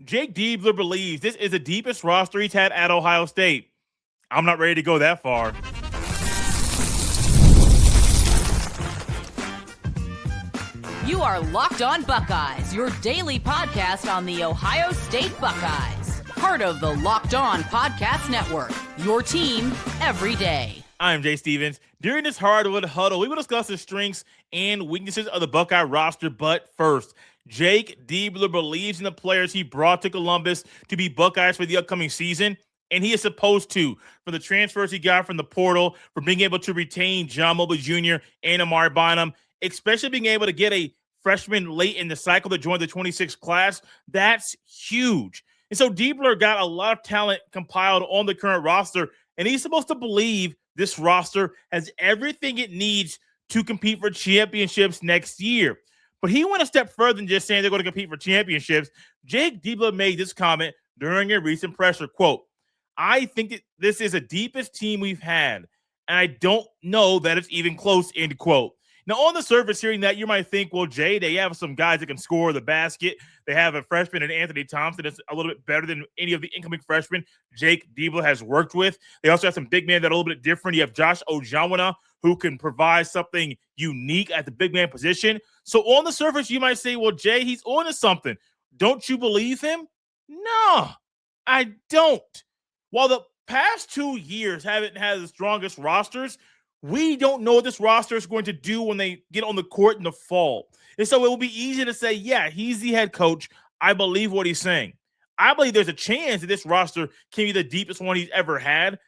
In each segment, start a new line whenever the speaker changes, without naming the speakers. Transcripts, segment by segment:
Jake Diebler believes this is the deepest roster he's had at Ohio State. I'm not ready to go that far.
You are Locked On Buckeyes, your daily podcast on the Ohio State Buckeyes. Part of the Locked On Podcast Network, your team every day.
I'm Jay Stevens. During this hardwood huddle, we will discuss the strengths and weaknesses of the Buckeye roster. But first, Jake Diebler believes in the players he brought to Columbus to be Buckeyes for the upcoming season, and he is supposed to. From the transfers he got from the portal, from being able to retain John Mobley Jr. and Amari Bynum, especially being able to get a freshman late in the cycle to join the 26th class, that's huge. And so Diebler got a lot of talent compiled on the current roster, and he's supposed to believe this roster has everything it needs to compete for championships next year. But he went a step further than just saying they're going to compete for championships. Jake Diebler made this comment during a recent presser, quote, "I think that this is the deepest team we've had, and I don't know that it's even close," end quote. Now, on the surface, hearing that, you might think, well, Jay, they have some guys that can score the basket. They have a freshman in Anthony Thompson that's a little bit better than any of the incoming freshmen Jake Diebler has worked with. They also have some big men that are a little bit different. You have Josh Ojawana, who can provide something unique at the big man position. So on the surface, you might say, well, Jay, he's on to something. Don't you believe him? No, I don't. While the past 2 years haven't had the strongest rosters, we don't know what this roster is going to do when they get on the court in the fall. And so it will be easy to say, yeah, he's the head coach. I believe what he's saying. I believe there's a chance that this roster can be the deepest one he's ever had.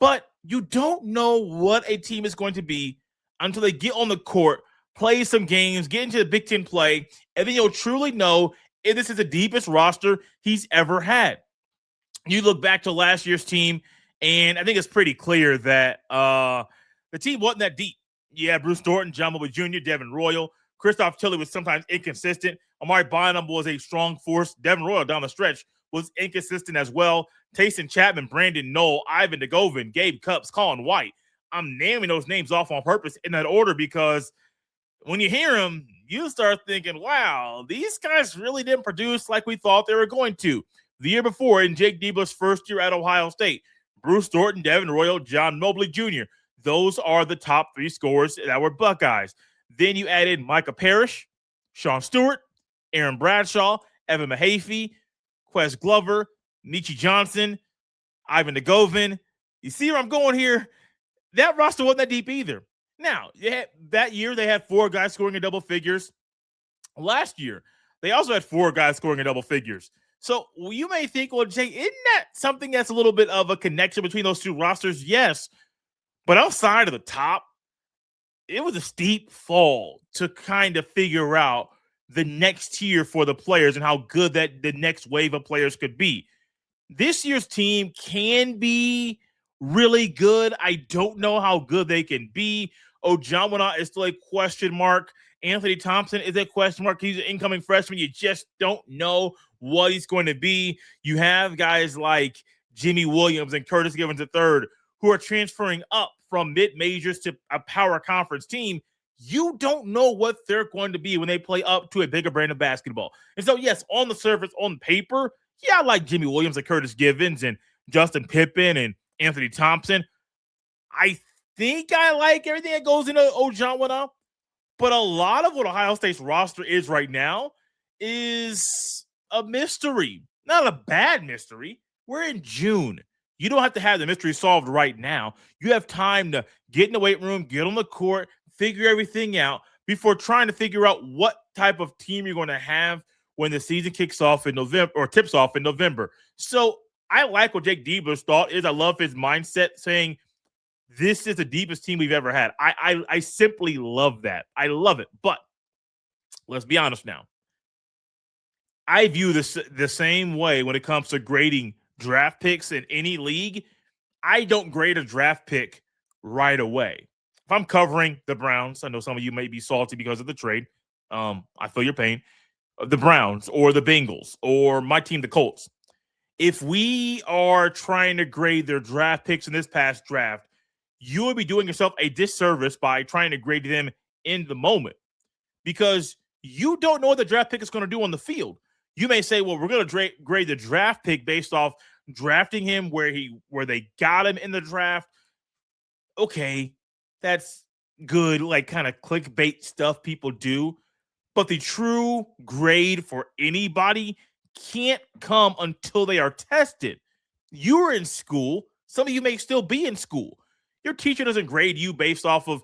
But you don't know what a team is going to be until they get on the court, play some games, get into the Big Ten play, and then you'll truly know if this is the deepest roster he's ever had. You look back to last year's team, and I think it's pretty clear that the team wasn't that deep. Yeah, Bruce Thornton, John Mobley Jr., Devin Royal. Christoph Tilley was sometimes inconsistent. Amari Bynum was a strong force. Devin Royal down the stretch was inconsistent as well. Tayson Chapman, Brandon Knoll, Ivan DeGovan, Gabe Cupps, Colin White. I'm naming those names off on purpose in that order because when you hear them, you start thinking, wow, these guys really didn't produce like we thought they were going to. The year before, in Jake Diebler's first year at Ohio State, Bruce Thornton, Devin Royal, John Mobley Jr., those are the top three scorers that were Buckeyes. Then you added Micah Parrish, Sean Stewart, Aaron Bradshaw, Evan Mahaffey, Quez Glover, Nietzsche Johnson, Ivan DeGovan. You see where I'm going here? That roster wasn't that deep either. Now, that year they had 4 guys scoring in double figures. Last year, they also had 4 guys scoring in double figures. So you may think, well, Jay, isn't that something that's a little bit of a connection between those two rosters? Yes. But outside of the top, it was a steep fall to kind of figure out the next tier for the players and how good that the next wave of players could be. This year's team can be really good. I don't know how good they can be. Ojawana is still a question mark. Anthony Thompson is a question mark. He's an incoming freshman. You just don't know what he's going to be. You have guys like Jimmie Williams and Curtis Givens III who are transferring up from mid-majors to a power conference team. You don't know what they're going to be when they play up to a bigger brand of basketball. And so, yes, on the surface, on paper, yeah, I like Jimmie Williams and Curtis Givens and Justin Pippen and Anthony Thompson. I think I like everything that goes into Ojawana, but a lot of what Ohio State's roster is right now is a mystery. Not a bad mystery. We're in June. You don't have to have the mystery solved right now. You have time to get in the weight room, get on the court, figure everything out before trying to figure out what type of team you're going to have when the season kicks off in November or tips off in November. So I like what Jake Diebler's thought is. I love his mindset saying this is the deepest team we've ever had. I simply love that. I love it. But let's be honest now. I view this the same way when it comes to grading draft picks in any league. I don't grade a draft pick right away. If I'm covering the Browns, I know some of you may be salty because of the trade. I feel your pain. The Browns or the Bengals or my team, the Colts. If we are trying to grade their draft picks in this past draft, you would be doing yourself a disservice by trying to grade them in the moment because you don't know what the draft pick is going to do on the field. You may say, well, we're going to grade the draft pick based off drafting him where they got him in the draft. Okay, that's good, like kind of clickbait stuff people do. But the true grade for anybody can't come until they are tested. You were in school. Some of you may still be in school. Your teacher doesn't grade you based off of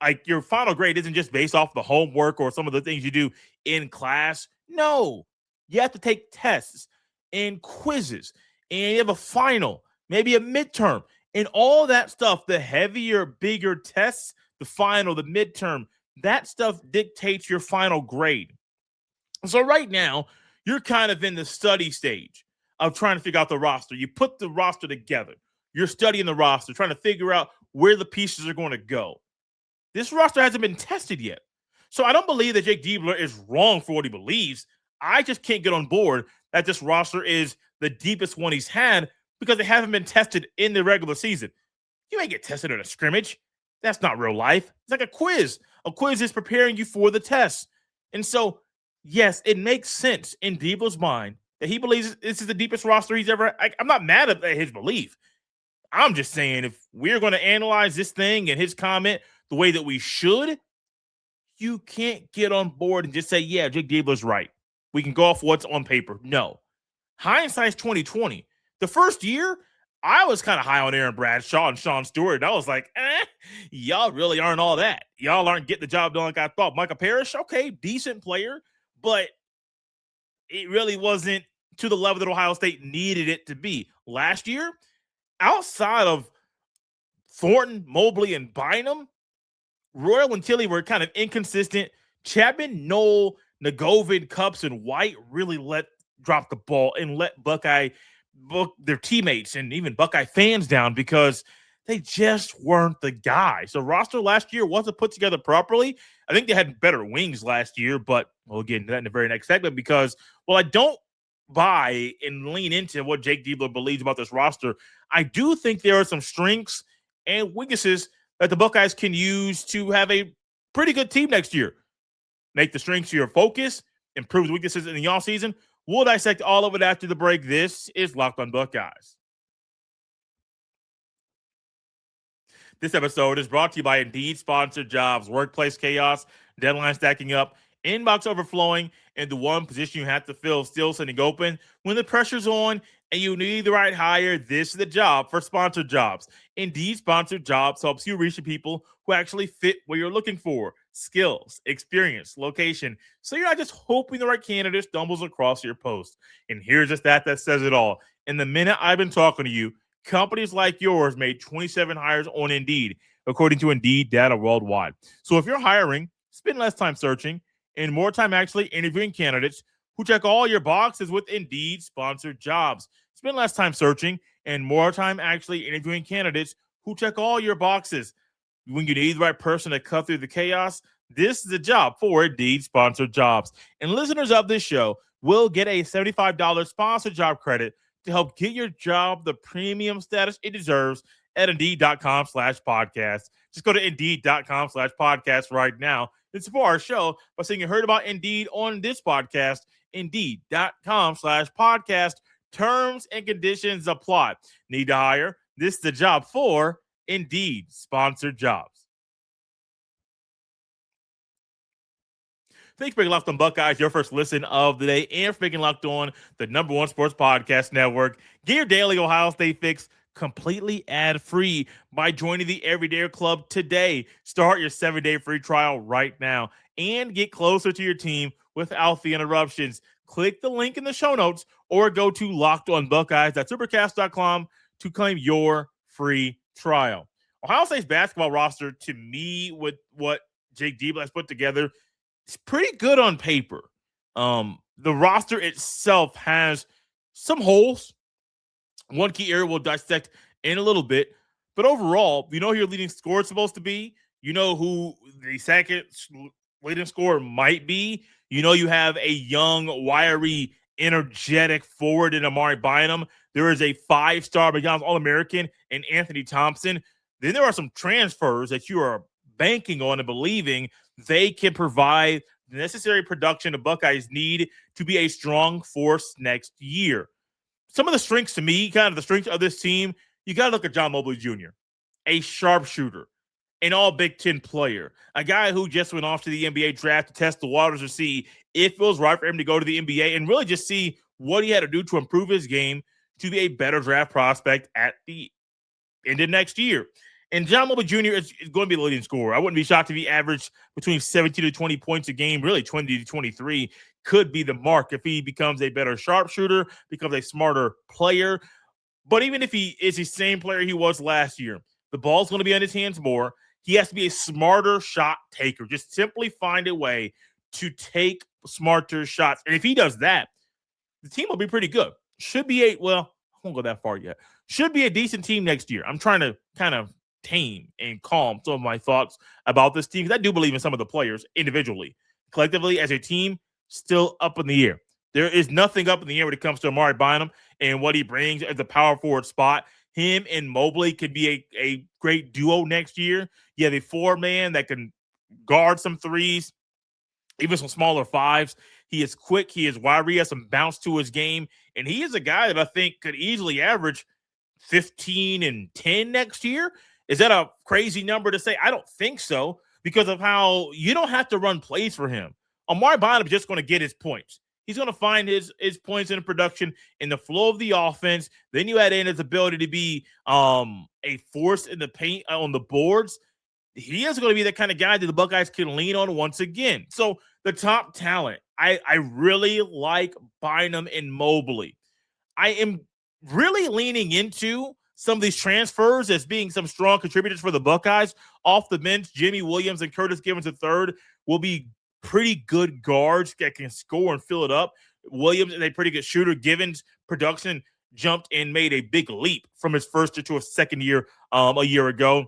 like your final grade isn't just based off the homework or some of the things you do in class. No, you have to take tests and quizzes, and you have a final, maybe a midterm, and all that stuff. The heavier, bigger tests, the final, the midterm, that stuff dictates your final grade. So right now, you're kind of in the study stage of trying to figure out the roster. You put the roster together. You're studying the roster, trying to figure out where the pieces are going to go. This roster hasn't been tested yet. So I don't believe that Jake Diebler is wrong for what he believes. I just can't get on board that this roster is the deepest one he's had because they haven't been tested in the regular season. You ain't get tested in a scrimmage. That's not real life. It's like a quiz. A quiz is preparing you for the test. And so, yes, it makes sense in Diebler's mind that he believes this is the deepest roster he's ever. I'm not mad at his belief. I'm just saying if we're going to analyze this thing and his comment the way that we should, you can't get on board and just say, yeah, Jake Diebler's right. We can go off what's on paper. No. Hindsight's 2020. The first year, I was kind of high on Aaron Bradshaw and Sean Stewart. And I was like, y'all really aren't all that. Y'all aren't getting the job done like I thought. Micah Parrish, okay, decent player, but it really wasn't to the level that Ohio State needed it to be. Last year, outside of Thornton, Mobley, and Bynum, Royal and Tilly were kind of inconsistent. Chapman, Knoll, Nagovin, Cups, and White really let drop the ball and let their teammates and even Buckeye fans down because they just weren't the guys. The roster last year wasn't put together properly. I think they had better wings last year, but we'll get into that in the very next segment because, well, I don't buy and lean into what Jake Diebler believes about this roster. I do think there are some strengths and weaknesses that the Buckeyes can use to have a pretty good team next year. Make the strengths your focus, improve the weaknesses in the offseason. We'll dissect all of it after the break. This is Locked On Buckeyes. This episode is brought to you by Indeed Sponsored Jobs. Workplace chaos, deadline stacking up, inbox overflowing, and the one position you have to fill still sitting open. When the pressure's on and you need the right hire, this is the job for sponsored jobs. Indeed Sponsored Jobs helps you reach the people who actually fit what you're looking for. Skills, experience, location. So you're not just hoping the right candidate stumbles across your post. And here's just that says it all. In the minute I've been talking to you, companies like yours made 27 hires on Indeed, according to Indeed data worldwide. So if you're hiring, spend less time searching and more time actually interviewing candidates who check all your boxes with Indeed Sponsored Jobs. Spend less time searching and more time actually interviewing candidates who check all your boxes. When you need the right person to cut through the chaos, this is the job for Indeed Sponsored Jobs. And listeners of this show will get a $75 sponsored job credit to help get your job the premium status it deserves at Indeed.com/podcast. Just go to Indeed.com/podcast right now and support our show by saying you heard about Indeed on this podcast. Indeed.com/podcast. Terms and conditions apply. Need to hire? This is the job for Indeed Sponsored Jobs. Thanks for making Locked On Buckeyes your first listen of the day and for making Locked On the #1 sports podcast network. Get your daily Ohio State fix completely ad-free by joining the Everyday Club today. Start your 7-day free trial right now and get closer to your team without the interruptions. Click the link in the show notes or go to lockedonbuckeyes.supercast.com to claim your free trial. Ohio State's basketball roster, to me, with what Jake Diebler has put together, is pretty good on paper. The roster itself has some holes. One key area we'll dissect in a little bit. But overall, you know who your leading scorer is supposed to be. You know who the second leading scorer might be. You know you have a young, wiry, energetic forward in Amari Bynum. There is a 5-star McDonald's All-American in Anthony Thompson. Then there are some transfers that you are banking on and believing they can provide the necessary production the Buckeyes need to be a strong force next year. Some of the strengths to me, kind of the strengths of this team, you got to look at John Mobley Jr., a sharpshooter, an all Big Ten player, a guy who just went off to the NBA draft to test the waters to see if it was right for him to go to the NBA and really just see what he had to do to improve his game to be a better draft prospect at the end of next year. And John Mobley Jr. is going to be the leading scorer. I wouldn't be shocked if he averaged between 17 to 20 points a game, really 20 to 23 could be the mark if he becomes a better sharpshooter, becomes a smarter player. But even if he is the same player he was last year, the ball's going to be on his hands more. He has to be a smarter shot taker. Just simply find a way to take smarter shots. And if he does that, the team will be pretty good. Should be I won't go that far yet. Should be a decent team next year. I'm trying to kind of tame and calm some of my thoughts about this team because I do believe in some of the players individually. Collectively, as a team, still up in the air. There is nothing up in the air when it comes to Amari Bynum and what he brings as a power forward spot. Him and Mobley could be a great duo next year. You have a 4-man that can guard some threes, even some smaller fives. He is quick. He is wiry. He has some bounce to his game. And he is a guy that I think could easily average 15 and 10 next year. Is that a crazy number to say? I don't think so because of how you don't have to run plays for him. Amari Bynum is just going to get his points. He's going to find his points in the production in the flow of the offense. Then you add in his ability to be a force in the paint on the boards. He is going to be the kind of guy that the Buckeyes can lean on once again. So the top talent, I really like Bynum and Mobley. I am really leaning into some of these transfers as being some strong contributors for the Buckeyes. Off the bench, Jimmie Williams and Curtis Givens III will be pretty good guards that can score and fill it up. Williams is a pretty good shooter. Givens' production jumped and made a big leap from his first to a second year a year ago.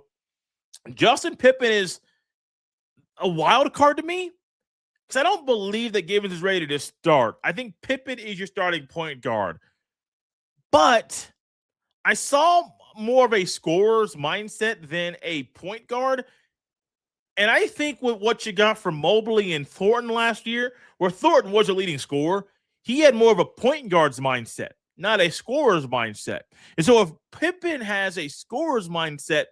Justin Pippen is a wild card to me because I don't believe that Givens is ready to start. I think Pippen is your starting point guard. But I saw more of a scorer's mindset than a point guard. And I think with what you got from Mobley and Thornton last year, where Thornton was a leading scorer, he had more of a point guard's mindset, not a scorer's mindset. And so if Pippen has a scorer's mindset,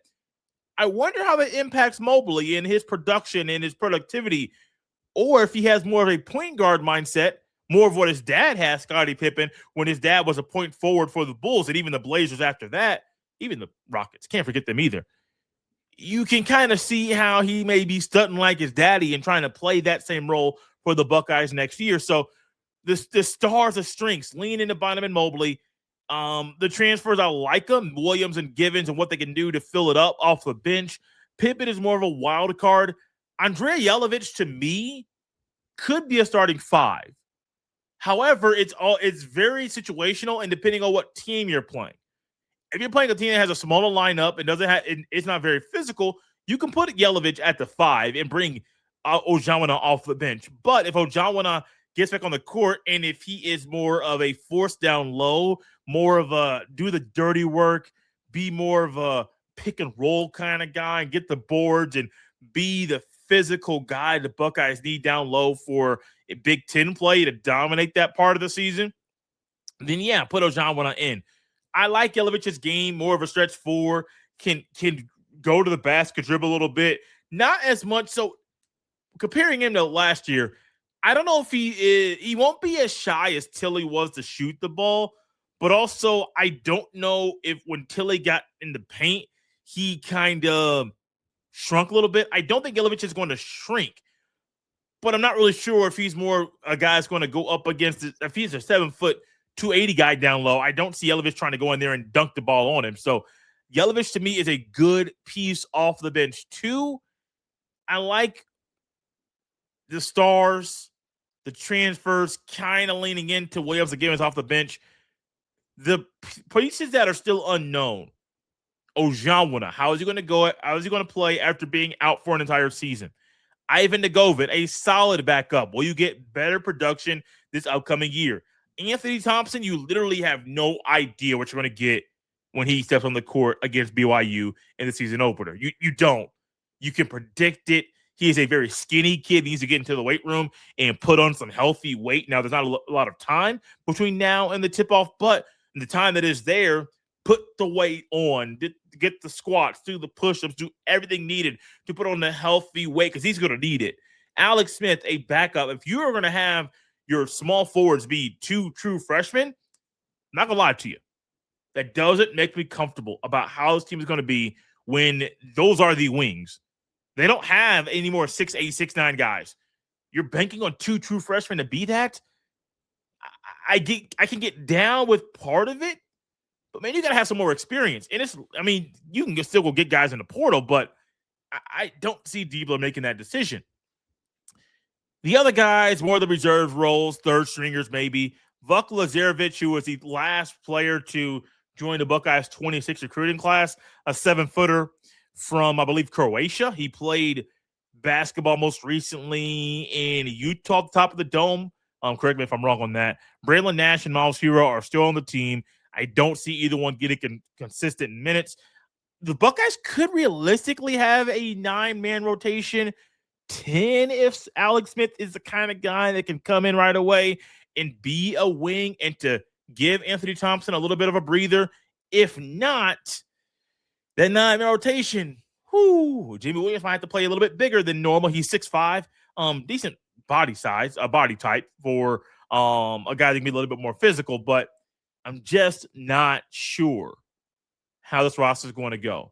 I wonder how that impacts Mobley and his production and his productivity. Or if he has more of a point guard mindset, more of what his dad has, Scottie Pippen, when his dad was a point forward for the Bulls and even the Blazers after that, even the Rockets, can't forget them either. You can kind of see how he may be stunting like his daddy and trying to play that same role for the Buckeyes next year. So the stars of strengths, lean into Bynum and Mobley. The transfers, I like them, Williams and Givens and what they can do to fill it up off the bench. Pippen is more of a wild card. Andrea Jelovich, to me, could be a starting 5. However, it's very situational and depending on what team you're playing. If you're playing a team that has a smaller lineup and it's not very physical, you can put Jelovich at the 5 and bring Ojanwana off the bench. But if Ojanwana gets back on the court and if he is more of a force down low, more of a do the dirty work, be more of a pick and roll kind of guy and get the boards and be the physical guy the Buckeyes need down low for a Big Ten play to dominate that part of the season, then yeah, put Ojanwana in. I like Jelovich's game, more of a stretch 4, can go to the basket, dribble a little bit, not as much. So comparing him to last year, I don't know if he won't be as shy as Tilly was to shoot the ball, but also I don't know if when Tilly got in the paint, he kind of shrunk a little bit. I don't think Jelovich is going to shrink, but I'm not really sure if he's more a guy that's going to go up against it. If he's a 7-foot 280 guy down low, I don't see Jelovich trying to go in there and dunk the ball on him. So Jelovich to me is a good piece off the bench. 2, I like the stars, the transfers, kind of leaning into Williams and Givens off the bench. The pieces that are still unknown. Ojanwana, how is he going to go? How is he going to play after being out for an entire season? Ivan Nagovin, a solid backup. Will you get better production this upcoming year? Anthony Thompson, you literally have no idea what you're going to get when he steps on the court against BYU in the season opener. You don't. You can predict it. He is a very skinny kid. He needs to get into the weight room and put on some healthy weight. Now, there's not a lot of time between now and the tip-off, but in the time that is there, put the weight on, get the squats, do the push-ups, do everything needed to put on the healthy weight because he's going to need it. Alex Smith, a backup. If you are going to have your small forwards be 2 true freshmen, I'm not going to lie to you. That doesn't make me comfortable about how this team is going to be when those are the wings. They don't have any more 6'8", 6'9" guys. You're banking on 2 true freshmen to be that? I can get down with part of it, but man, you got to have some more experience. And you can still go get guys in the portal, but I don't see Diebler making that decision. The other guys, more of the reserve roles, third stringers maybe. Vuk Lazarevic, who was the last player to join the Buckeyes 26 recruiting class, a 7-footer from, I believe, Croatia. He played basketball most recently in Utah, at the top of the dome. Correct me if I'm wrong on that. Braylon Nash and Miles Hero are still on the team. I don't see either one getting consistent minutes. The Buckeyes could realistically have a 9-man rotation, 10 if Alex Smith is the kind of guy that can come in right away and be a wing and to give Anthony Thompson a little bit of a breather. If not, that 9-man rotation, Jimmie Williams might have to play a little bit bigger than normal. He's 6'5", decent body size, a body type for a guy that can be a little bit more physical, but I'm just not sure how this roster is going to go.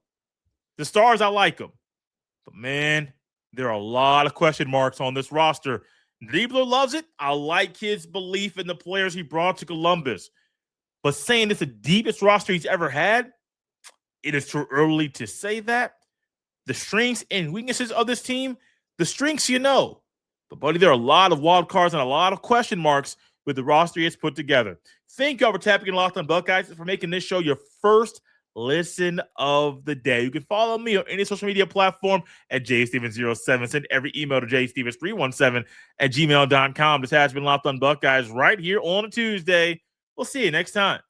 The stars, I like them, but man, there are a lot of question marks on this roster. Diebler loves it. I like his belief in the players he brought to Columbus, but saying it's the deepest roster he's ever had, it is too early to say that. The strengths and weaknesses of this team, the strengths you know. But, buddy, there are a lot of wild cards and a lot of question marks with the roster he has put together. Thank you all for tapping in Locked On Buckeyes and for making this show your first listen of the day. You can follow me on any social media platform at jstevens07. Send every email to jstevens317@gmail.com. This has been Locked On Buckeyes right here on a Tuesday. We'll see you next time.